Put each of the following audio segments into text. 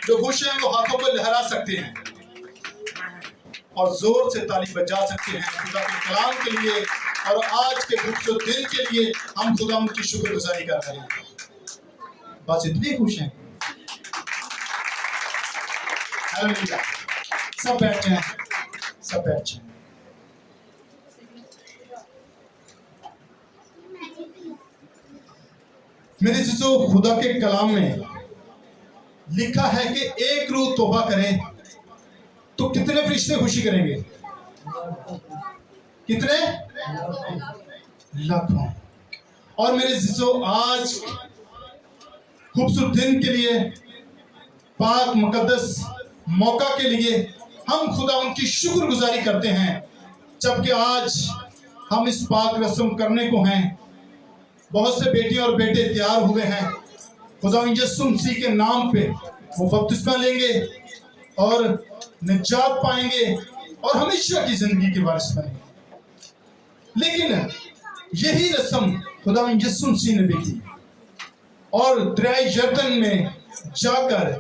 جو خوش ہیں وہ ہاتھوں کو لہرا سکتے ہیں اور زور سے تالی بجا سکتے ہیں خدا کے کلام کے لیے اور آج کے خوبصورت دن کے لیے ہم خدا ان کی شکر گزاری کر رہے ہیں. بس اتنی خوش ہیں. سب بیٹھ جائیں, سب بیٹھ جائیں. میرے عزیزو, خدا کے کلام میں لکھا ہے کہ ایک روح توبہ کرے تو کتنے فرشتے خوشی کریں گے؟ کتنے؟ لاکھوں. اور میرے عزیزو, آج خوبصورت دن کے لیے, پاک مقدس موقع کے لیے ہم خدا ان کی شکر گزاری کرتے ہیں, جبکہ آج ہم اس پاک رسم کرنے کو ہیں. بہت سے بیٹیاں اور بیٹے تیار ہوئے ہیں, خدا یسوع مسیح کے نام پہ وہ بپتسمہ لیں گے اور نجات پائیں گے اور ہمیشہ کی زندگی کے وارث بنیں گے. لیکن یہی رسم خدا یسوع مسیح نے بھی کی اور دریائے یردن میں جا کر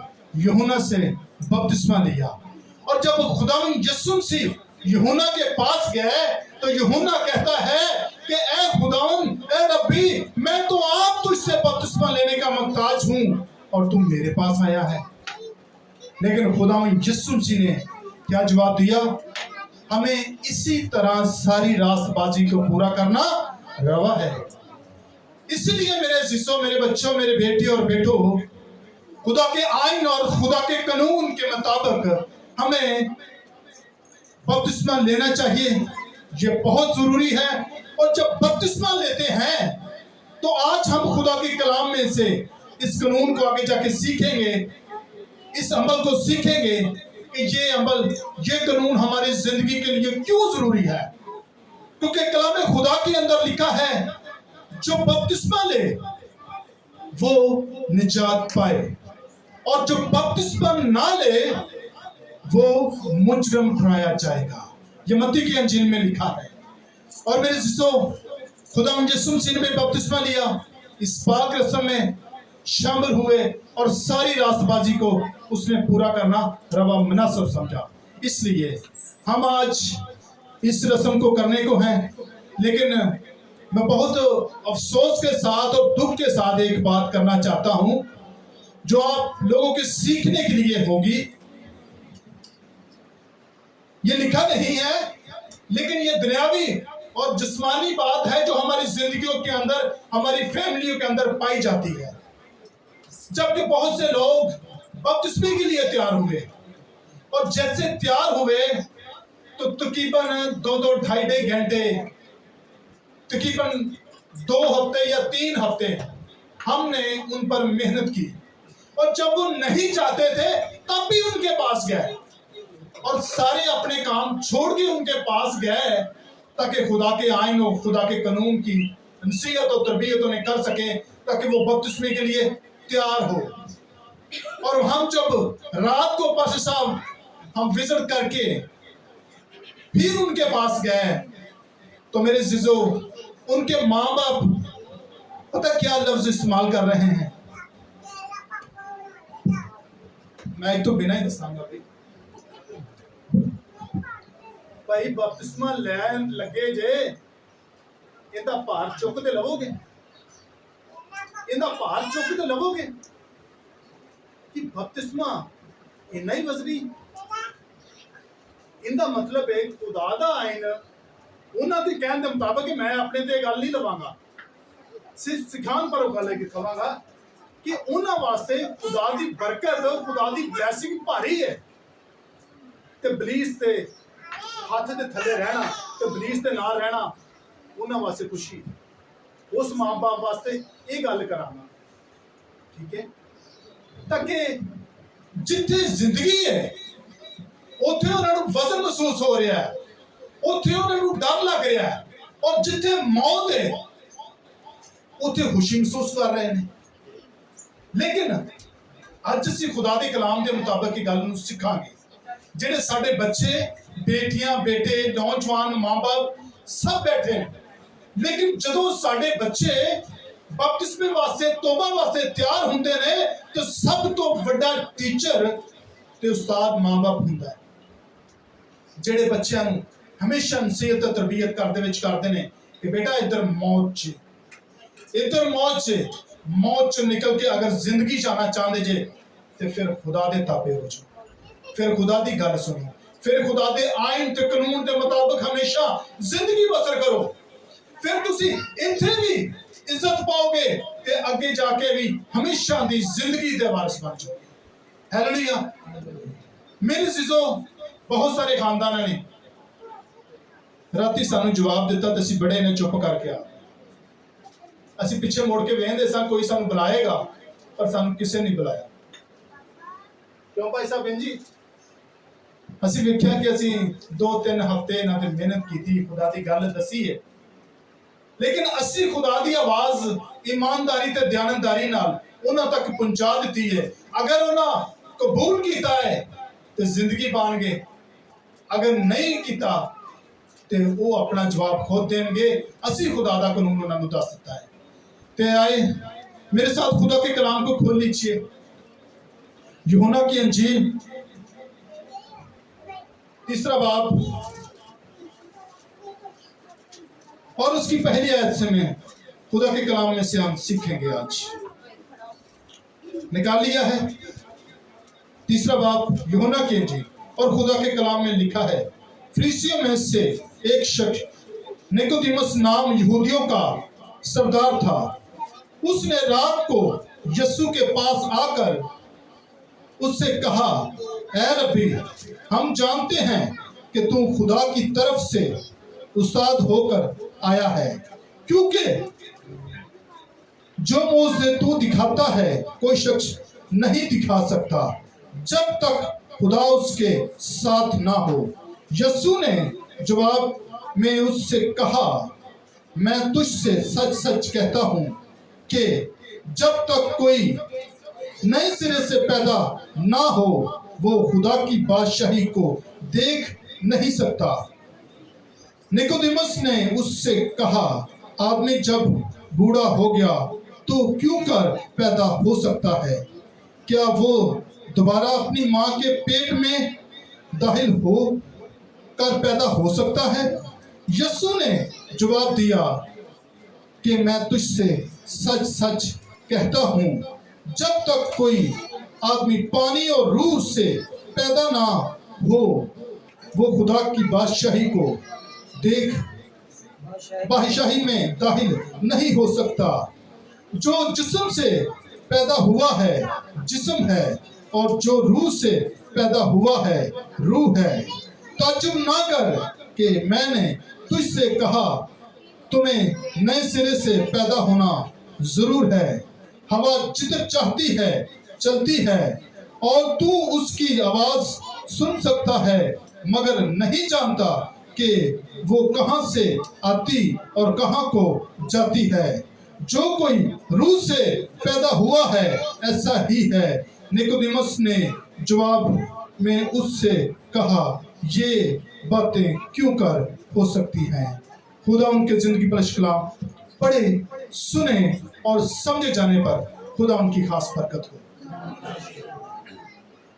یوحنا سے بپتسمہ لیا. اور جب خدا یسوع مسیح یوحنا کے پاس گئے تو یوحنا کہتا ہے کہ اے خداوند, اے ربی, میں تو آپ تجھ سے بپتسمہ لینے کا محتاج ہوں اور تم میرے پاس آیا ہے. لیکن خداوند یسوع مسیح نے کیا جواب دیا؟ ہمیں اسی طرح ساری راست بازی کو پورا کرنا روا ہے. اسی لیے میرے عزیزوں, میرے بچوں, میرے بیٹے اور بیٹوں, خدا کے آئین اور خدا کے قانون کے مطابق ہمیں بپتسمہ لینا چاہیے. یہ بہت ضروری ہے. اور جب بپتسمہ لیتے ہیں تو آج ہم خدا کے کلام میں سے اس قانون کو آگے جا کے سیکھیں گے, اس عمل کو سیکھیں گے کہ یہ عمل, یہ قانون ہماری زندگی کے لیے کیوں ضروری ہے. کیونکہ کلام خدا کے اندر لکھا ہے جو بپتسمہ لے وہ نجات پائے اور جو بپتسمہ نہ لے وہ مجرم ٹھہرایا جائے گا. یہ متی کی انجیل میں لکھا ہے. اور میرے عزیزو, خدا یسوع مسیح نے بپتسمہ لیا, اس پاک رسم میں شامل ہوئے اور ساری راست بازی کو اس نے پورا کرنا روا مناسب سمجھا. اس لیے ہم آج اس رسم کو کرنے کو ہیں. لیکن میں بہت افسوس کے ساتھ اور دکھ کے ساتھ ایک بات کرنا چاہتا ہوں جو آپ لوگوں کے سیکھنے کے لیے ہوگی. یہ لکھا نہیں ہے لیکن یہ دنیاوی اور جسمانی بات ہے جو ہماری زندگیوں کے اندر, ہماری فیملیوں کے اندر پائی جاتی ہے. جبکہ بہت سے لوگ بپتسمے کے لیے تیار ہوئے اور جیسے تیار ہوئے تو تقریباً 2-2 گھنٹے, تقریباً 2 ہفتے یا 3 ہفتے ہم نے ان پر محنت کی. اور جب وہ نہیں چاہتے تھے تب بھی ان کے پاس گئے اور سارے اپنے کام چھوڑ کے ان کے پاس گئے تاکہ خدا کے آئین اور خدا کے قانون کی نصیحت اور تربیت انہیں کر سکے تاکہ وہ بپتسمے کے لیے تیار ہو. اور ہم جب رات کو پاس صاحب ہم وزٹ کر کے پھر ان کے پاس گئے تو میرے عزیزو, ان کے ماں باپ پتہ کیا لفظ استعمال کر رہے ہیں. میں ایک تو بنا ہی دساں گا بھائی بپتسمہ لین لگے جے اندا پار چک تے لو گے, اندا پار چک تے لو گے کہ بپتسمہ اینا ہی وزنی. اندا مطلب ہے خدا دا آئین انہاں دے کہن دے مطابق کہ میں اپنے تے گل نہیں لواں گا, صرف سکھان پر گل ہے کہ کہاں گا کہ انہاں واسطے خدا دی برکت, خدا دی بلیسنگ بھاری ہے. تے بلیس تے ہاتھ دے تھلے رہنا تے بلیس تے نہ رہنا انہاں واسطے خوشی. اس ماں باپ واسطے یہ گل کرانا, ٹھیک ہے, تاکہ جتنے زندگی ہے اتنے انہوں نے وزن محسوس ہو رہا ہے, اتنے انہوں نے ڈر لگ رہا ہے, اور جتنے موت ہے اتنے خوشی محسوس کر رہے ہیں. لیکن اج اسی خدا دے کلام دے مطابق کی گل سکھاں گے. جڑے ساڈے بچے, بیٹیاں, بیٹے, نوجوان, ماں باپ سب بیٹھے ہیں, لیکن جدوں ساڈے بچے बपतिस्मे वास्ते तौबा वास्ते तैयार हुंदे ने तो सब तो वड्डा टीचर ते उस्ताद मां बाप हुंदा है जेड़े बच्चों नूं हमेशा नसीहत तरबियत करते ने कि बेटा इधर मौत च मौत च निकल के अगर जिंदगी जाना चाहते जे तो फिर खुदा दे ताबे हो जाओ, फिर खुदा दी गल सुनो, फिर खुदा दे आइन ते कानून के मुताबिक हमेशा जिंदगी बसर करो, फिर तुसी इत्थे भी इज्जत पाओगे ते अगे जाके भी हमेशा दी जिंदगी दे वारिस बन जाओगे। हालेलुया। मेरे अजीजों, बहुत सारे खानदान ने राती सानू जवाब दिता तो असीं बड़े ने चुप करके आ असीं पिछे मुड़ के वेंदे सां कोई सानू बुलाएगा पर सानू किसे नहीं बुलाया। क्यों भाई साहब जी? असीं वेख्या कि असीं 2-3 हफ्ते इन्हां ते मेहनत कीती, खुदा दी गल दसी है, लेकिन असीं खुदा दी आवाज ईमानदारी ते दयानतदारी नाल उन्हां तक पहुंचा दित्ती है। अगर उन्हां कबूल कीता है तो जिंदगी पाण गए, अगर नहीं कीता तो वो अपना जवाब खुद देंगे। असी खुदा दा कानून उन्होंने दस दिता है। ते आए मेरे साथ खुदा के कलाम को खोल लीजिए, यूहन्ना की अंजील 3 बाब और उसकी पहली आयत से मैं खुदा के कलाम में से हम सीखेंगे। आज निकाल लिया है 3 बाब यूहन्ना की अंजील और खुदा के कलाम में लिखा है, फरीसियों में से एक शख्स निकोदेमुस नाम यहूदियों का सरदार था। उसने रात को यीशु के पास आकर उससे कहा, ऐ रब्बी, हम जानते हैं कि तू खुदा की तरफ से उस्ताद होकर आया है, क्योंकि जो मुझे तू दिखाता है कोई शख्स नहीं दिखा सकता जब तक खुदा उसके साथ ना हो। यीशु ने जवाब में उससे कहा, मैं तुझसे सच सच कहता हूं कि जब तक कोई नए सिरे से पैदा ना हो वो खुदा की बादशाही को देख नहीं सकता। निकोदेमुस ने उससे कहा, आदमी जब बूढ़ा हो गया तो क्यों कर पैदा हो सकता है? क्या वो दोबारा अपनी माँ के पेट में दाखिल हो कर पैदा हो सकता है? यीशु ने जवाब दिया कि मैं तुझसे सच सच कहता हूँ, जब तक कोई आदमी पानी और रूह से पैदा ना हो वो खुदा की बादशाही को देख बादशाही में दाखिल नहीं हो सकता। जो जिस्म से पैदा हुआ है जिस्म है, और जो रूह से पैदा हुआ है रूह है। ताज्जुब ना कर कि मैंने तुझसे कहा, तुम्हें नए सिरे से पैदा होना जरूर है। हवा जिधर चाहती है चलती है और तू उसकी आवाज सुन सकता है मगर नहीं जानता कि वो कहां से आती और कहां को जाती है। जो कोई रूह से पैदा हुआ है ऐसा ही है। निकोदेमुस ने जवाब में उससे कहा, ये बातें क्यों कर हो सकती हैं? खुदा उनके जिंदगी पर कलाम पढ़े सुने और समझे जाने पर खुदा उनकी खास बरकत हो।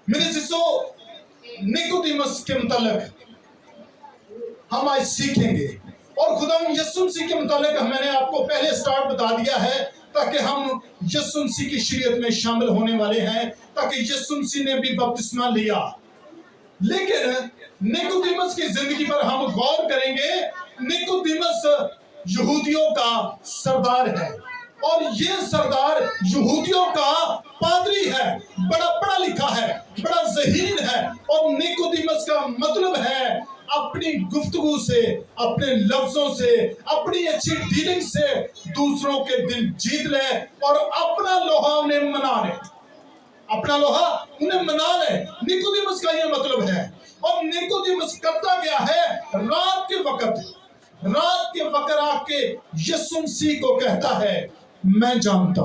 मेरे जिसो निकोदेमुस के मुतालिक हम आज सीखेंगे और खुदा यीशु मसीह के मुतालिक मैंने आपको पहले स्टार्ट बता दिया है ताकि हम यीशु मसीह की शरीयत में शामिल होने वाले हैं, ताकि यीशु मसीह ने भी बपतिस्मा लिया। लेकिन निकोदेमुस की जिंदगी पर हम गौर करेंगे। निकोदेमुस यहूदियों का सरदार है और ये सरदार यहूदियों का पादरी है, बड़ा पढ़ा लिखा है, बड़ा ज़हीन है। और निकोदेमुस का मतलब है अपनी गुफ्तगू से, अपने लफ्जों से, अपनी अच्छी डीलिंग से दूसरों के दिल जीत ले और अपना लोहा उन्हें मना ले, अपना लोहा उन्हें मना ले। निकोदेमुस का ये मतलब है। और निकोदेमुस करता क्या है, रात के वक्त आके यीशु मसीह को कहता है, मैं जानता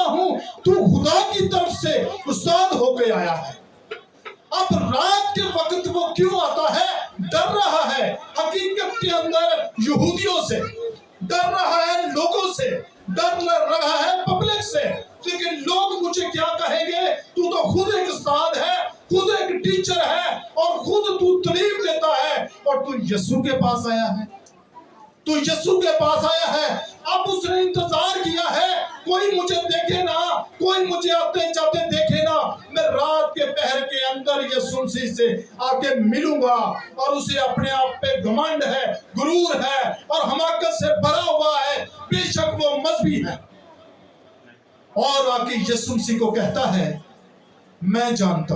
हूं तू खुदा की तरफ से उस्ताद होकर आया है। अब रात के वक्त वो क्यों आता है? डर रहा है हकीकत के अंदर यहूदियों से, डर रहा है लोगों से, डर रहा है पब्लिक से, लेकिन लोग मुझे क्या कहेंगे, तू तो खुद एक उस्ताद है, खुद एक टीचर है और खुद तू तालीम देता है और तू यीशु के पास आया है, तू यीशु के पास आया है। अब उसने इंतजार किया है, कोई मुझे देखे ना, कोई मुझे आते जाते देखे ना, मैं रात के पहर के अंदर यीशु मसीह से आके मिलूंगा। और उसे अपने आप पे घमंड है, गुरूर है और हमाकत से भरा हुआ है, बेशक वो मजहबी है। और आके यीशु मसीह को कहता है, मैं जानता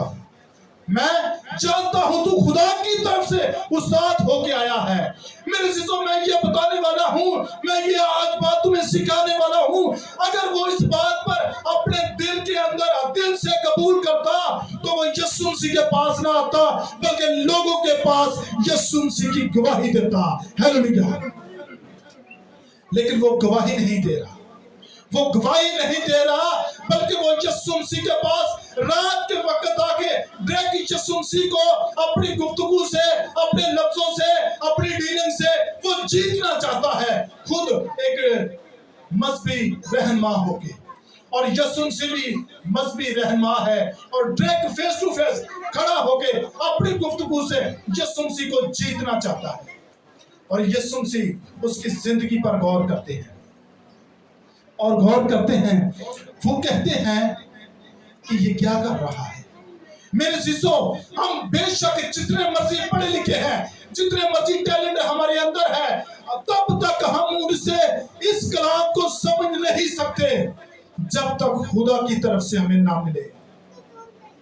हूं तू खुदा की तरफ से उस्ताद होके आया है। मेरे चीजों मैं ये बताने वाला हूं, मैं ये आज बात तुम्हें सिखाने वाला हूं। अगर वो इस बात पर अपने दिल के अंदर दिल से कबूल करता तो वो यीशु मसीह के पास ना आता, बल्कि लोगों के पास यीशु मसीह की गवाही देता। हालेलुया। लेकिन वो गवाही नहीं दे रहा, वो गवाही नहीं दे रहा, बल्कि वो यीशु मसीह के पास रात के वक्त आके डायरेक्ट यीशु मसीह को अपनी गुफ्तगू से, अपने लफ्जों से, अपनी डीलिंग से वो जीतना चाहता है, खुद एक मजहबी रहनुमा होके। और यीशु मसीह भी मजहबी रहनुमा है और डायरेक्ट फेस टू फेस खड़ा होके अपनी गुफ्तगू से यीशु मसीह को जीतना चाहता है। और यीशु मसीह उसकी जिंदगी पर गौर करते हैं और गौर करते हैं, वो कहते हैं कि ये क्या कर रहा है। मेरे शिष्यों, हम बेशक जितने मर्जी पढ़े लिखे हैं, जितने मर्जी टैलेंट हमारे अंदर है, तब तक हम उनसे इस कलाम को समझ नहीं सकते जब तक खुदा की तरफ से हमें ना मिले।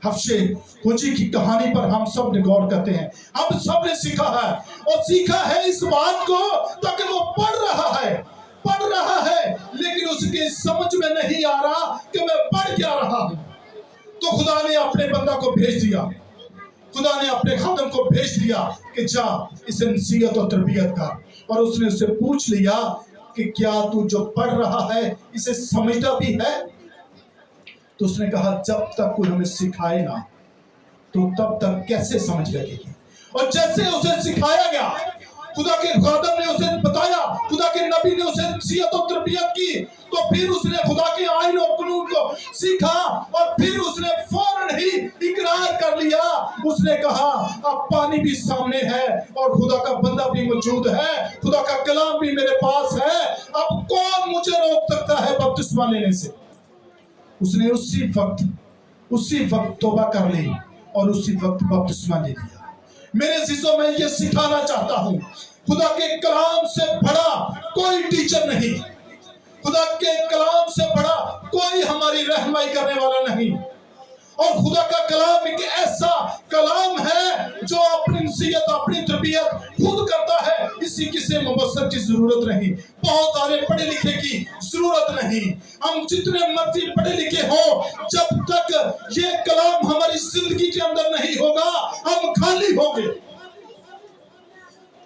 हफ्शे खोजी की कहानी पर हम सब ने गौर करते हैं, हम सब ने सीखा है और सीखा है इस बात को ताकि वो पढ़ रहा है लेकिन उसकी समझ में नहीं आ रहा कि मैं पढ़ क्या रहा हूं। तो खुदा ने अपने बंदा को भेज दिया, खुदा ने अपने खादम को भेज दिया कि जा इसे नसीहत और तरबियत कर। और उसने उससे पूछ लिया कि क्या तू जो पढ़ रहा है इसे समझता भी है। तो उसने कहा जब तक कोई हमें सिखाए ना तो तब तक कैसे समझ लगेगी। और जैसे उसे सिखाया गया, खुदा के खादम ने उसे बताया, खुदा के नबी ने उसे नसीहत और तरबियत की, तो फिर उसने खुदा के आईन और कानून को सीखा और फिर उसने फौरन ही इकरार कर लिया। उसने कहा अब पानी भी सामने है और खुदा का बंदा भी मौजूद है, खुदा का कलाम भी मेरे पास है, अब कौन मुझे रोक सकता है बपतिस्मा लेने से। उसने उसी वक्त तौबा कर ली और उसी वक्त बपतिस्मा ले लिया। मेरे चीजों में ये सिखाना चाहता हूं, खुदा के कलाम से बड़ा कोई टीचर नहीं, खुदा के कलाम से बड़ा कोई हमारी रहनुमाई करने वाला नहीं। और खुदा का कलाम एक ऐसा कलाम है जो अपनी नसीहत, अपनी तरबियत खुद करता है। इसी किसी मुबस्सर की जरूरत नहीं, बहुत सारे पढ़े लिखे की जरूरत नहीं। हम जितने मर्जी पढ़े लिखे हो, जब तक ये कलाम हमारी जिंदगी के अंदर नहीं होगा हम खाली होंगे।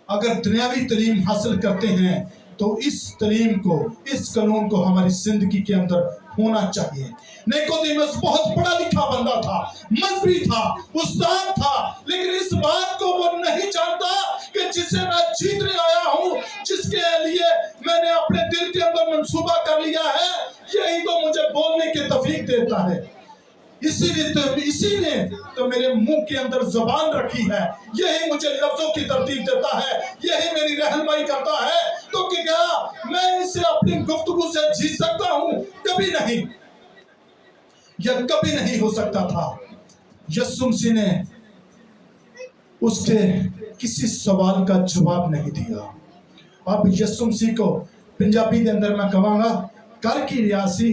अगर दुनियावी तालीम हासिल करते हैं तो इस तालीम को, इस कानून को हमारी जिंदगी के अंदर होना चाहिए। निकोदेमुस बहुत पढ़ा लिखा बंदा था, मजहबी था, उस्ताद था, लेकिन इस बात को वो नहीं जानता कि जिसे मैं जीतने आया हूं, जिसके लिए मैंने अपने दिल के अंदर मंसूबा कर लिया है, यही तो मुझे बोलने की तौफीक देता है। इसी ने तो मेरे मुंह के अंदर जबान रखी है, यही मुझे लफ्जों की तरतीब देता है, यही मेरी रहनुमाई करता है। तो क्या मैं इसे अपनी गुफ्तगू से जीत सकता हूं? कभी नहीं, यह कभी नहीं हो सकता था। यीशु मसीह ने उसके किसी सवाल का जवाब नहीं दिया। अब यीशु मसीह को पंजाबी के अंदर मैं कहूँगा कर की रिया सी,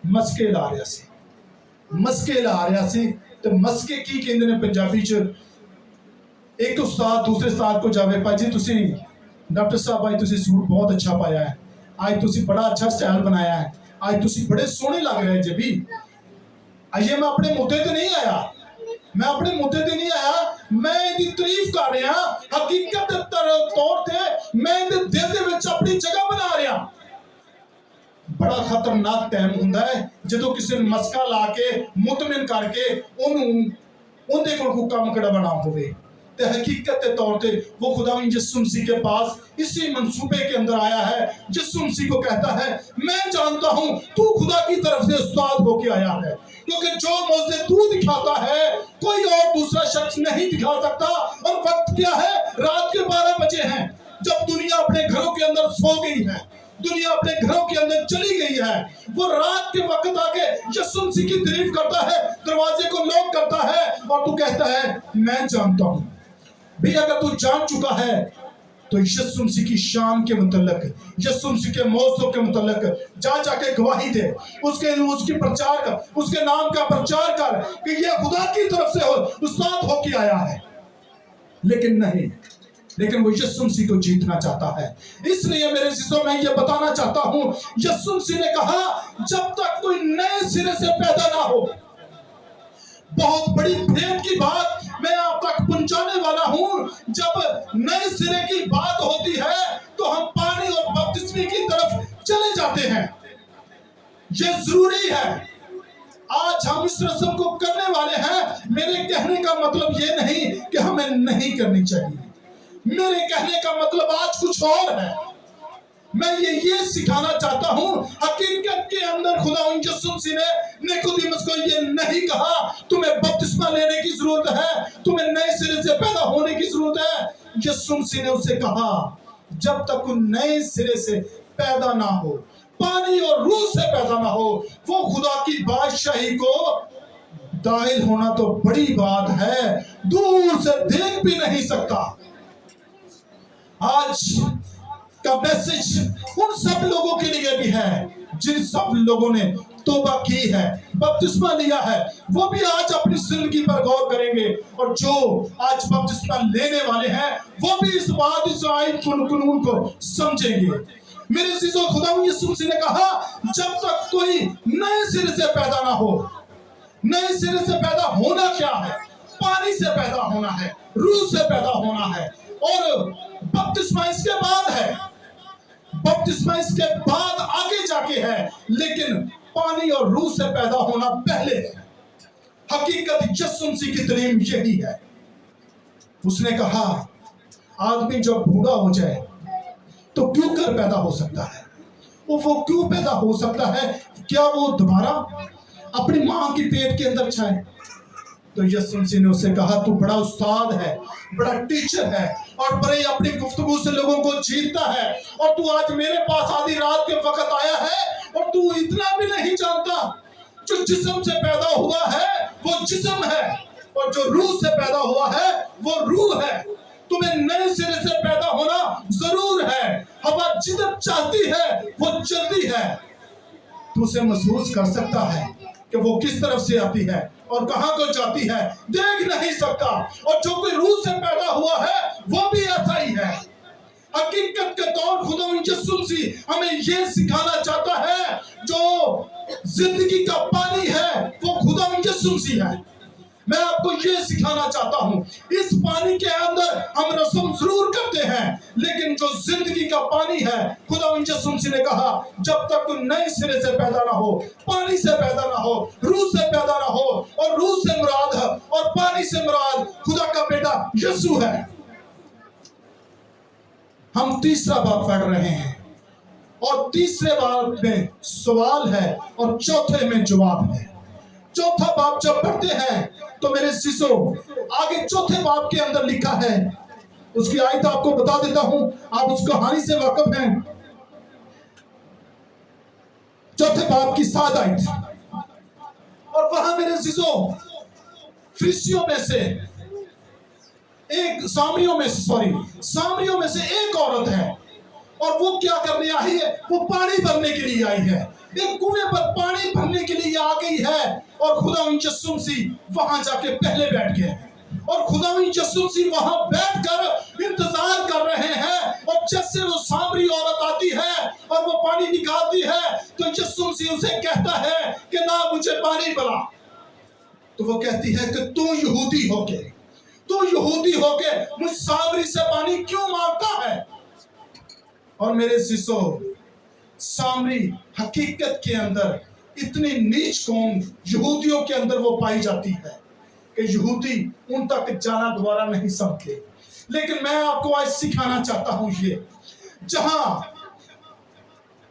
मस्के ला रिया सी, मस्के ला रिया सी। तो मस्के की कहते हैं पंजाबी च। एक उस्ताद दूसरे उस्ताद को जावे, भाई जी तुसी डॉक्टर साहब भाई तुसी सूट बहुत अच्छा पाया है, आज तुसी बड़ा अच्छा स्टाइल बनाया है, आज तुसी बड़े सोहने लग रहे जी भी। आइए मैं अपने मुद्दे ते नहीं आया, मैं अपने मुद्दे ते नहीं आया, मैं इहदी तारीफ कर रहा। हकीकत तौर ते मैं इहदे दिल दे विच अपनी जगह बना रहा। बड़ा खतरनाक टाइम हुंदा है जदों किसी ने मस्का ला के मुतमिन करके उहनूं उहदे कोल कोई काम कढ़वाना होवे تے حقیقت کے طور پہ وہ خداوند یسوع مسیح کے پاس اسی منصوبے کے اندر آیا ہے. یسوع مسیح کو کہتا ہے میں جانتا ہوں تو خدا کی طرف سے استاد ہو کے آیا ہے، کیونکہ جو معجزے تو دکھاتا ہے کوئی اور دوسرا شخص نہیں دکھا سکتا. اور وقت کیا ہے؟ رات کے 12 بجے ہیں، جب دنیا اپنے گھروں کے اندر سو گئی ہے، دنیا اپنے گھروں کے اندر چلی گئی ہے. وہ رات کے وقت آکے یسوع مسیح کی تعریف کرتا ہے، دروازے کو لوک کرتا ہے اور تو کہتا ہے میں جانتا ہوں. بھی اگر تو جان چکا ہے تو یسوع مسیح کی شان کے متعلق، یسوع مسیح کے موضوع کے متعلق جا کے گواہی دے، اس کی پرچار کر، اس کے نام کا پرچار کر کہ یہ خدا کی طرف سے استاد ہو کے آیا ہے. لیکن وہ یسوع مسیح کو جیتنا چاہتا ہے. اس لیے میرے عزیزوں میں یہ بتانا چاہتا ہوں، یسوع مسیح نے کہا جب تک کوئی نئے سرے سے پیدا نہ ہو. بہت بڑی پھیم کی بات میں آپ تک پہنچانے والا ہوں. جب نئے سرے کی بات ہوتی ہے تو ہم پانی اور بپتسمے کی طرف چلے جاتے ہیں. یہ ضروری ہے. آج ہم اس رسم کو کرنے والے ہیں. میرے کہنے کا مطلب یہ نہیں کہ ہمیں نہیں کرنی چاہیے. میرے کہنے کا مطلب آج کچھ اور ہے. میں یہ سکھانا چاہتا ہوں. حقیقت کے اندر خداوند یسوع مسیح نے نیکودیمس کو یہ نہیں کہا تمہیں بپتسمہ لینے کی ضرورت ہے، تمہیں نئے سرے سے پیدا ہونے کی ضرورت ہے. یسوع مسیح نے اسے کہا جب تک ان نئے سرے سے پیدا نہ ہو، پانی اور روح سے پیدا نہ ہو، وہ خدا کی بادشاہی کو داخل ہونا تو بڑی بات ہے، دور سے دیکھ بھی نہیں سکتا. آج کا میسج ان سب لوگوں کے لیے بھی ہے جن سب لوگوں نے توبہ کی ہے، بپتسمہ لیا ہے. وہ بھی آج اپنی زندگی پر غور کریں گے، اور جو آج بپتسمہ لینے والے ہیں وہ بھی اس بات، اس آئین قانون کو سمجھیں گے. میرے عزیزو، خداوند یسوع مسیح نے کہا جب تک کوئی نئے سرے سے پیدا نہ ہو. نئے سرے سے پیدا ہونا کیا ہے؟ پانی سے پیدا ہونا ہے، روح سے پیدا ہونا ہے. اور بپتسمہ اس کے بعد ہے، بپتسمہ اس کے بعد آگے جا کے ہے، لیکن پانی اور روح سے پیدا ہونا پہلے ہے. حقیقت یسوع مسیح کی تعلیم یہی ہے. اس نے کہا آدمی جب بوڑھا ہو جائے تو کیوں کر پیدا ہو سکتا ہے؟ وہ کیوں پیدا ہو سکتا ہے؟ کیا وہ دوبارہ اپنی ماں کی پیٹ کے اندر جائے؟ تو یسوع مسیح نے اسے کہا تو بڑا استاد ہے، بڑا ٹیچر ہے، اور بڑے اپنی گفتگو سے لوگوں کو جیتتا ہے، اور تو آج میرے پاس آدھی رات کے وقت آیا ہے اور تو اتنا بھی نہیں جانتا. جو جسم سے پیدا ہوا ہے وہ جسم ہے، اور جو روح سے پیدا ہوا ہے وہ روح ہے. تمہیں نئے سرے سے پیدا ہونا ضرور ہے. ہوا جدھر چاہتی ہے وہ چلتی ہے. تو اسے محسوس کر سکتا ہے کہ وہ کس طرف سے آتی ہے اور کہاں کو جاتی ہے، دیکھ نہیں سکتا. اور جو کوئی روح سے پیدا ہوا ہے وہ بھی ایسا ہی ہے. حقیقت کے طور خداوند یسوع مسیح ہمیں یہ سکھانا چاہتا ہے، جو زندگی کا پانی ہے وہ خداوند یسوع مسیح ہے. میں آپ کو یہ سکھانا چاہتا ہوں، اس پانی کے اندر ہم رسم ضرور کرتے ہیں، لیکن جو زندگی کا پانی ہے، خداوند یسوع مسیح نے کہا جب تک تم نئے سرے سے پیدا نہ ہو، پانی سے پیدا نہ ہو، روح سے پیدا نہ ہو. اور روح سے مراد ہے اور پانی سے مراد خدا کا بیٹا یسوع ہے. ہم تیسرا باب پڑھ رہے ہیں، اور تیسرے باب میں سوال ہے اور چوتھے میں جواب ہے. چوتھا باب جب پڑھتے ہیں تو میرے عزیزو آگے چوتھے باب کے اندر لکھا ہے، اس کی آیت آپ کو بتا دیتا ہوں، آپ اس کہانی سے واقف ہیں. چوتھے باب کی 7 آیت، اور وہاں میرے عزیزو فرشتیوں میں سے ایک، سامریوں میں سے ایک عورت ہے، اور وہ کیا کرنے آئی ہے؟ وہ پانی بھرنے کے لیے آئی ہے. ایک کنویں پر پانی بھرنے کے لیے آ گئی ہے، اور خداوند یسوع مسیح وہاں جا کے پہلے بیٹھ گئے، اور خداوند یسوع مسیح وہاں بیٹھ کر انتظار کر رہے ہیں. اور جیسے وہ سامری عورت آتی ہے اور وہ پانی نکالتی ہے تو یسوع مسیح اسے کہتا ہے کہ نہ مجھے پانی پلا. تو وہ کہتی ہے کہ تو یہودی ہو کے مجھ سامری سے پانی کیوں مانگتا ہے؟ اور میرے عزیزو، سامری حقیقت کے اندر اتنی نیچ قوم یہودیوں کے اندر وہ پائی جاتی ہے کہ یہودی ان تک جانا دوبارہ نہیں سمجھتے. لیکن میں آپ کو آج سکھانا چاہتا ہوں یہ جہاں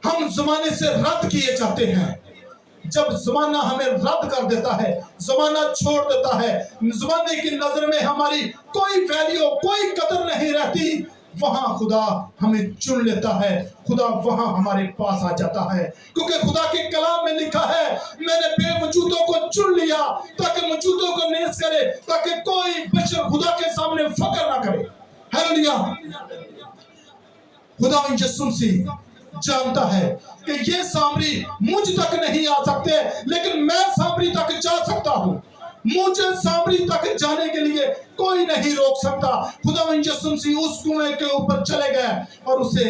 ہم زمانے سے رد کیے جاتے ہیں، جب زمانہ ہمیں رد کر دیتا ہے، زمانہ چھوڑ دیتا ہے، زمانے کی نظر میں ہماری کوئی ویلیو، کوئی قدر نہیں رہتی، وہاں خدا ہمیں چن لیتا ہے، خدا وہاں ہمارے پاس آ جاتا ہے. کیونکہ خدا کے کلام میں لکھا ہے میں نے بے وجودوں کو چن لیا تاکہ موجودوں کو نیز کرے، تاکہ کوئی بشر خدا کے سامنے فخر نہ کرے. ہیلیلویا. خدا یسوع مسیح جانتا ہے کہ یہ سامری مجھ تک نہیں آ سکتے، لیکن میں سامری تک جا سکتا ہوں. مجھے سامری تک جانے کے لیے کوئی نہیں روک سکتا. خدا یسوع مسیح اس کنویں کے اوپر چلے گئے اور اسے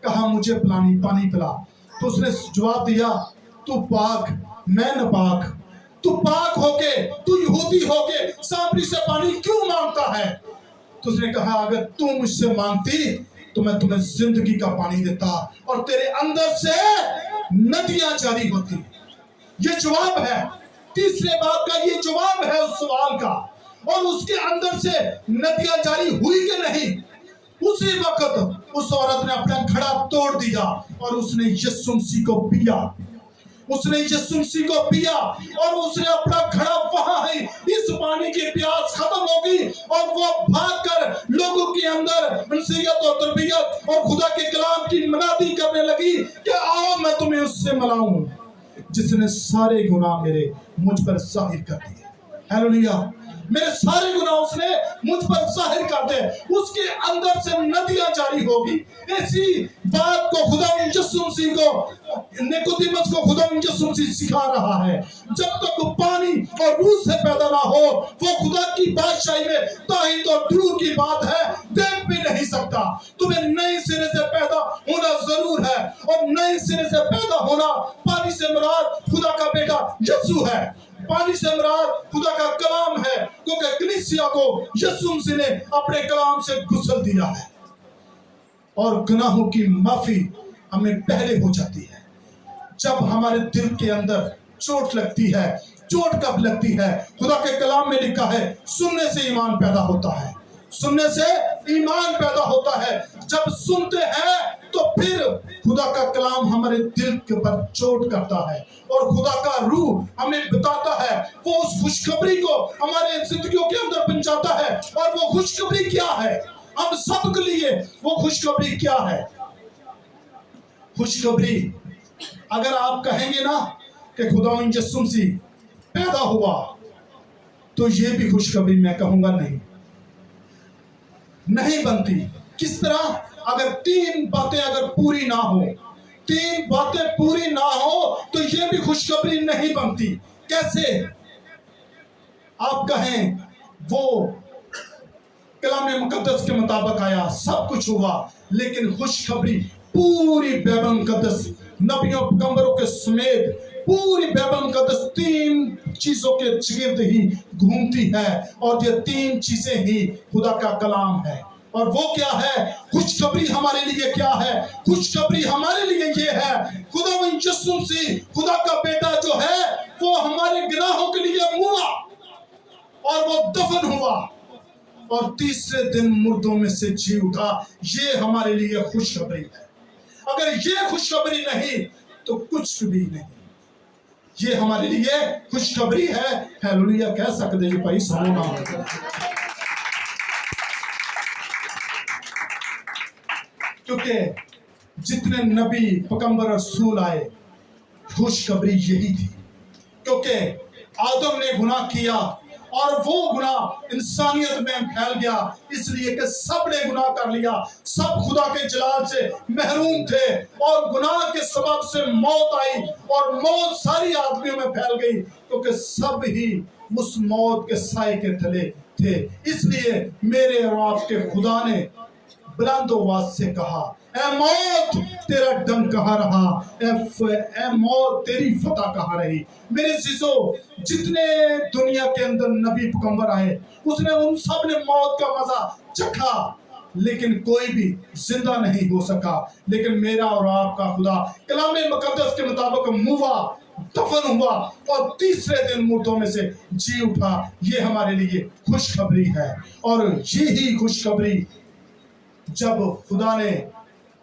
کہا مجھے پانی پلا. تو اس نے جواب دیا تو پاک میں ناپاک، تو پاک ہو کے، تو یہودی ہو کے سامری سے پانی کیوں مانگتا ہے؟ تو اس نے کہا اگر تم مجھ سے مانگتی تو میں تمہیں زندگی کا پانی دیتا اور تیرے اندر سے ندیاں جاری ہوتی. یہ جواب ہے، تیسرے باب کا یہ جواب ہے اس سوال کا. اور اس کے اندر سے ندیاں جاری ہوئی کہ نہیں؟ اسی وقت اس عورت نے اپنا گھڑا توڑ دیا اور اس نے یسوع مسیح کو پیا. اس نے یسوع مسیح کو پیا اور اس نے اپنا گھڑا وہاں ہی، اس پانی کی پیاس ختم ہوگی اور وہ بھاگ کر لوگوں کے اندر نصیحت اور تربیت اور خدا کے کلام کی منادی کرنے لگی کہ آؤ میں تمہیں اس سے ملاؤں جس نے سارے گناہ میرے مجھ پر ظاہر کر دیے. ہیلیلویا. میرے سارے گناہ اس نے مجھ پر ظاہر کر دے. اس کے اندر سے ندیاں جاری ہوگی. اسی بات کو خدا یسوع مسیح کو، نیکودیمس کو خدا یسوع مسیح سکھا رہا ہے. جب تک پانی اور روح سے پیدا نہ ہو وہ خدا کی بادشاہی میں تاہی تو دور کی بات ہے، دیکھ بھی نہیں سکتا. تمہیں نئے سرے سے پیدا ہونا ضرور ہے، اور نئے سرے سے پیدا ہونا پانی سے مراد خدا کا بیٹا یسوع ہے. پانی سے مراد خدا کا کلام ہے، کیونکہ کلیسیا کو یسوع مسیح نے اپنے کلام سے غسل دیا ہے اور گناہوں کی معافی ہمیں پہلے ہو جاتی ہے جب ہمارے دل کے اندر چوٹ لگتی ہے. چوٹ کب لگتی ہے؟ خدا کے کلام میں لکھا ہے سننے سے ایمان پیدا ہوتا ہے. سننے سے ایمان پیدا ہوتا ہے. جب سنتے ہیں تو پھر خدا کا کلام ہمارے دل کے پر چوٹ کرتا ہے اور خدا کا روح ہمیں بتاتا ہے، وہ اس خوشخبری کو ہمارے زندگیوں کے اندر پہنچاتا ہے. اور وہ خوشخبری کیا ہے؟ ہم سب کے لیے وہ خوشخبری کیا ہے؟ خوشخبری اگر آپ کہیں گے نا کہ خدا یسوع مسیح پیدا ہوا تو یہ بھی خوشخبری میں کہوں گا نہیں بنتی. کس طرح؟ اگر تین باتیں اگر پوری نہ ہو، تین باتیں پوری نہ ہو تو یہ بھی خوشخبری نہیں بنتی. کیسے؟ آپ کہیں وہ کلام مقدس کے مطابق آیا، سب کچھ ہوا، لیکن خوشخبری پوری بائبل مقدس نبیوں پیغمبروں کے سمیت پوری بائبل مقدس تین چیزوں کے چرد ہی گھومتی ہے، اور یہ تین چیزیں ہی خدا کا کلام ہے. اور وہ کیا ہے؟ خوشخبری ہمارے لیے کیا ہے؟ خوشخبری ہمارے لیے یہ ہے خدا یسوع مسیح خدا کا بیٹا جو ہے وہ ہمارے گناہوں کے لیے مرا اور وہ دفن ہوا اور تیسرے دن مردوں میں سے جی اٹھا. یہ ہمارے لیے خوشخبری ہے. اگر یہ خوشخبری نہیں تو کچھ بھی نہیں. یہ ہمارے لیے خوشخبری ہے. ہیلیلویا کہہ سکتے جو بھائی سنو نا. کیونکہ جتنے نبی پیغمبر رسول آئے خوشخبری یہی تھی. کیونکہ آدم نے گناہ کیا اور وہ گناہ انسانیت میں پھیل گیا، اس لیے کہ سب نے گناہ کر لیا. سب خدا کے جلال سے محروم تھے اور گناہ کے سبب سے موت آئی اور موت ساری آدمیوں میں پھیل گئی، کیونکہ سب ہی اس موت کے سائے کے تلے تھے. اس لیے میرے اور آپ کے خدا نے بلند آواز سے کہا اے موت تیرا ڈنگ کہاں رہا، اے موت تیری فتح کہاں رہی. میرے عزیزو جتنے دنیا کے اندر نبی پیغمبر آئے اس نے ان سب نے موت کا مزہ چکھا لیکن کوئی بھی زندہ نہیں ہو سکا. لیکن میرا اور آپ کا خدا کلام مقدس کے مطابق موا दफन हुआ और तीसरे दिन मुर्दों में से जी उठा। ये हमारे लिए खुशखबरी है। और यही खुशखबरी जब खुदा ने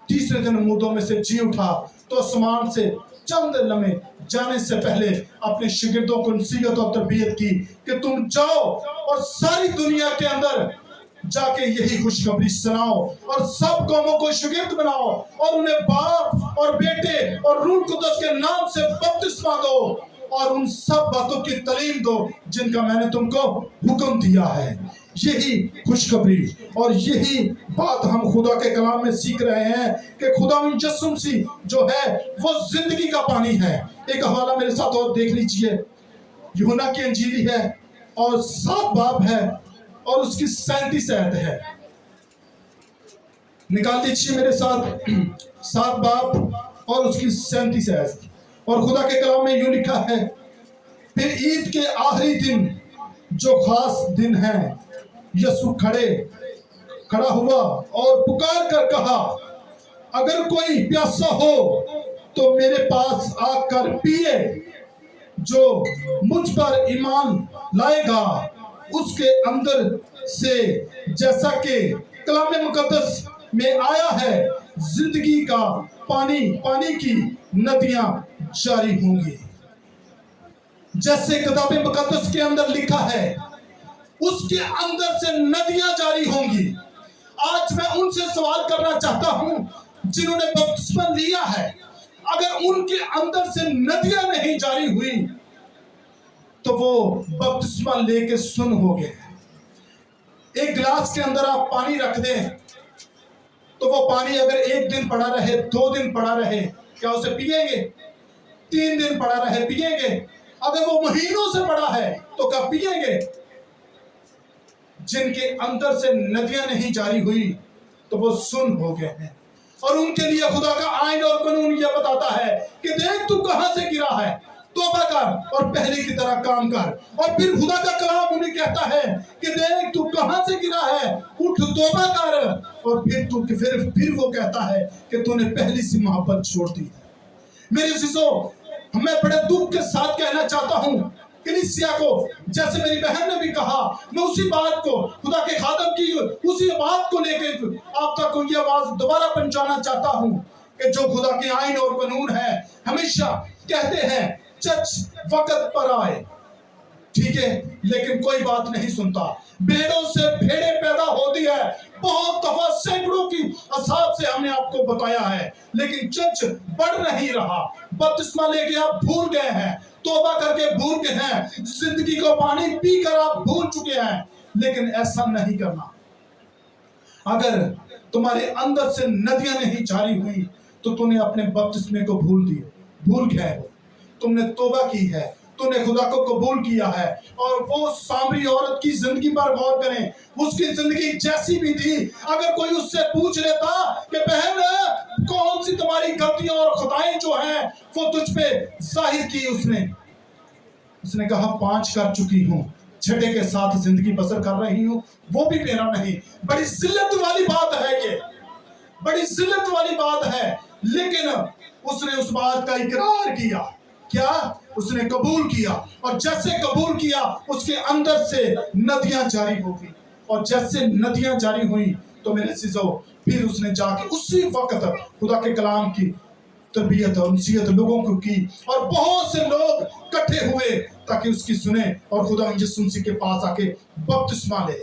तीसरे दिन मुर्दों में से जी उठा तो आसमान से चंद लम्हे जाने से पहले अपने शागिर्दों को नसीहत और तरबियत की कि तुम जाओ और सारी दुनिया के अंदर जाके यही खुशखबरी सुनाओ और सब कौमों को शागिर्द बनाओ और उन्हें बाप और बेटे और रूह कुद्दुस के नाम से बपतिस्मा दो और उन सब बातों की तालीम दो जिनका मैंने तुमको हुक्म दिया है। यही खुशखबरी और यही बात हम खुदा के कलाम में सीख रहे हैं कि खुदा यीशु मसीह जो है वो जिंदगी का पानी है। एक हवाला मेरे साथ और देख लीजिए, यूहन्ना की इंजीली है और 7 बाब है और उसकी 37 आयत है। निकाल दीजिए मेरे साथ 7 बाब और उसकी 37 आयत। और खुदा के कलाम में यूं लिखा है, फिर ईद के आखिरी दिन जो खास दिन है, यीशु खड़ा हुआ और पुकार कर कहा, अगर कोई प्यासा हो तो मेरे पास आकर पिए, जो मुझ पर ईमान लाएगा उसके अंदर से जैसा कि कलाम मुकद्दस में आया है जिंदगी का पानी की नदियां जारी होंगी। जैसे किताब मुकद्दस के अंदर लिखा है उसके अंदर से नदियां जारी होंगी। आज मैं उनसे सवाल करना चाहता हूं जिन्होंने बपतिस्मा लिया है, अगर उनके अंदर से नदियां नहीं जारी हुई तो वो बपतिस्मा लेके सुन हो गए। एक गिलास के अंदर आप पानी रख दें तो वो पानी अगर 1 दिन पड़ा रहे, 2 दिन पड़ा रहे, क्या उसे पिएंगे? 3 दिन पड़ा रहे पिएंगे? अगर वो महीनों से पड़ा है तो क्या पिएंगे? जिनके अंदर से नदियां नहीं जारी हुई तो वो सुन हो गए हैं। और उनके लिए खुदा का आईन और कानून यह बताता है कि देख तू कहां से गिरा है, तौबा कर और पहले की तरह काम कर। और फिर खुदा का कलाम उन्हें कहता है कि देख तू कहां से गिरा है, उठ तौबा कर। और फिर वो कहता है कि तूने पहली सी मोहब्बत छोड़ दी है। मेरे अज़ीज़ों, मैं बड़े दुख के साथ कहना चाहता हूं कलीसिया को, जैसे मेरी बहन ने भी कहा, मैं उसी बात को, खुदा के खादम की उसी बात को लेके आप तक ये आवाज दोबारा पहुंचाना चाहता हूं कि जो खुदा के आईन और कानून है हमेशा कहते हैं चर्च वक्त पर आए, ठीक है, लेकिन कोई बात नहीं सुनता। भेड़ों से भेड़े पैदा होती है, बहुत दफा सैकड़ों की हिसाब से हमने आपको बताया है, लेकिन चर्च बढ़ नहीं रहा। बपतिस्मा लेके आप भूल गए हैं, तौबा करके भूल गए हैं, जिंदगी को पानी पीकर आप भूल चुके हैं। लेकिन ऐसा नहीं करना। अगर तुम्हारे अंदर से नदियां नहीं जारी हुई तो तूने अपने बपतिस्मे को भूल गए हो। तुमने तौबा की है, तूने खुदा को कबूल किया है। और वो सामरी औरत की जिंदगी पर गौर करें, उसकी जिंदगी जैसी भी थी, अगर कोई उससे पूछ लेता कि बहन कौन सी तुम्हारी गलतियां और खताएं जो हैं वो तुझ पे जाहिर की, उसने कहा 5 कर चुकी हूं, 6 के साथ जिंदगी बसर कर रही हूं, वो भी मेरा नहीं। बड़ी जिल्लत वाली बात है, ये बड़ी जिल्लत वाली बात है। लेकिन उसने उस बात का इकरार किया, क्या उसने कबूल किया, और जैसे कबूल किया उसके अंदर से नदियां जारी हो गई। और जैसे नदियां जारी हुई तो मेरे अज़ीज़ों, फिर उसने जाके उसी वक्त खुदा के कलाम की तरबियत और नसीहत लोगों को की, और बहुत से लोग इकट्ठे हुए ताकि उसकी सुने और खुदा यीशु मसीह के पास आके बपतिस्मा ले।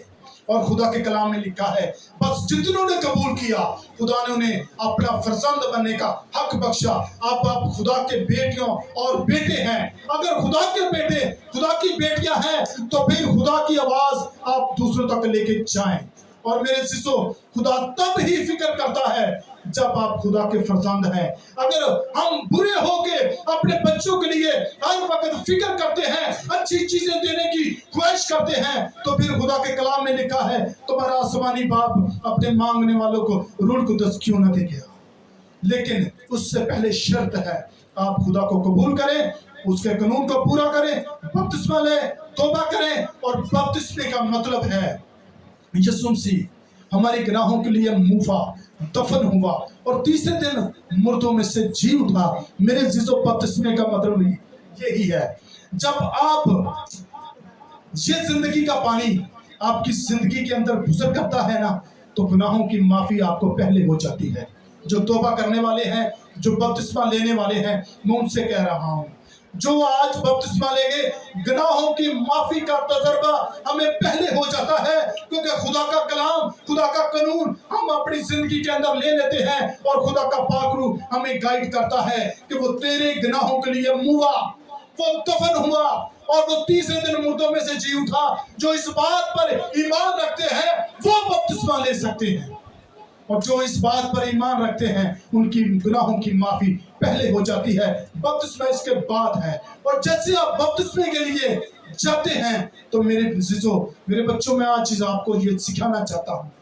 और खुदा के कलाम में लिखा है, बस जितनों ने कबूल किया खुदा ने उन्हें अपना फर्जंद बनने का हक बख्शा। आप खुदा के बेटियों और बेटे हैं। अगर खुदा के बेटे, खुदा की बेटियां हैं तो फिर खुदा की आवाज आप दूसरों तक लेके जाएं। और मेरे शिशो, खुदा तब ही फिक्र करता है जब आप खुदा के फर्जंद हैं। अगर हम बुरे होके अपने बच्चों के लिए हर वक्त फिक्र करते हैं, अच्छी चीजें देने की ख्वाहिश करते हैं, तो फिर खुदा के कलाम में लिखा है, तुम्हारा आसमानी बाप अपने मांगने वालों को रूह कुद्दुस क्यों न दे गया। लेकिन उससे पहले शर्त है, आप खुदा को कबूल करें, उसके कानून को पूरा करें, बपतिस्मा लें, तौबा करें। और बपतिस्मे का मतलब है यीशु मसीह हमारे गुनाहों के लिए मुफा दफन हुआ और तीसरे दिन मुर्दों में से जी उठा। मेरे अज़ीज़ों, बपतिस्मे का मतलब यही है, जब आप ये जिंदगी का पानी आपकी जिंदगी के अंदर गुजर करता है ना, तो गुनाहों की माफी आपको पहले हो जाती है। जो तौबा करने वाले हैं, जो बपतिस्मा लेने वाले हैं, मैं उनसे कह रहा हूं, जो आज बपतिस्मा लेंगे, गुनाहों की माफी का तजर्बा हमें पहले हो जाता है, क्योंकि खुदा का कलाम, खुदा का कानून हम अपनी जिंदगी के अंदर ले लेते हैं, और खुदा का पाक रूह हमें गाइड करता है कि वो तेरे गुनाहों के लिए मुआ, वो दफन हुआ, और वो तीसरे दिन मुर्दों में से जी उठा। जो इस बात पर ईमान रखते हैं वो बपतिस्मा ले सकते हैं, और जो इस बात पर ईमान रखते हैं उनकी गुनाहों की माफी पहले हो जाती है। बपतिस्मा इसके बाद है। और जैसे आप बपतिस्मे के लिए जाते हैं, तो मेरे अजीजों, मेरे बच्चों, मैं आज चीज आपको ये सिखाना चाहता हूँ,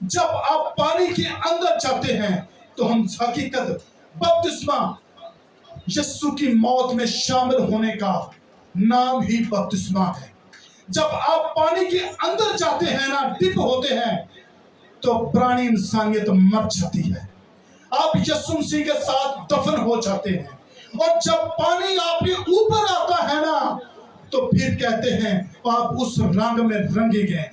जब आप पानी के अंदर जाते हैं तो हम हकीकत बपतिस्मा यीशु की मौत में शामिल होने का नाम ही बपतिस्मा है। जब आप पानी के अंदर जाते हैं ना, डिप होते हैं, तो पुरानी इंसानियत मर जाती है, आप यीशु मसीह के साथ दफन हो जाते हैं। और जब पानी आपके ऊपर आता है ना, तो फिर कहते हैं आप उस रंग में रंगे गए हैं,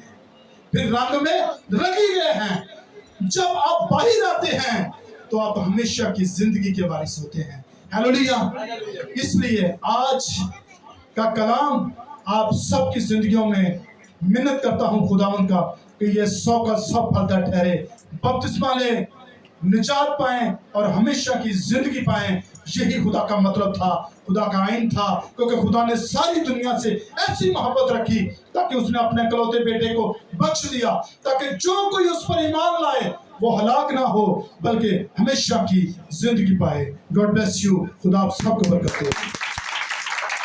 फिर रंग में रंगे गए हैं। जब आप बाहर आते हैं तो आप हमेशा की जिंदगी के वारिस होते हैं। हालेलुया। इसलिए आज का कलाम आप सबकी जिंदगियों में मिन्नत करता हूं खुदावंद का कि ये 100 का 100 फलदार ठहरे, बपतिस्मा ले, निजात पाएं और हमेशा की जिंदगी पाएं। यही खुदा का मतलब था, खुदा का आइन था, क्योंकि खुदा ने सारी दुनिया से ऐसी मोहब्बत रखी ताकि उसने अपने इकलौते बेटे को बख्श दिया, ताकि जो कोई उस पर ईमान लाए वो हलाक ना हो बल्कि हमेशा की जिंदगी पाए। God bless you. खुदा आप सबको बरकत दे।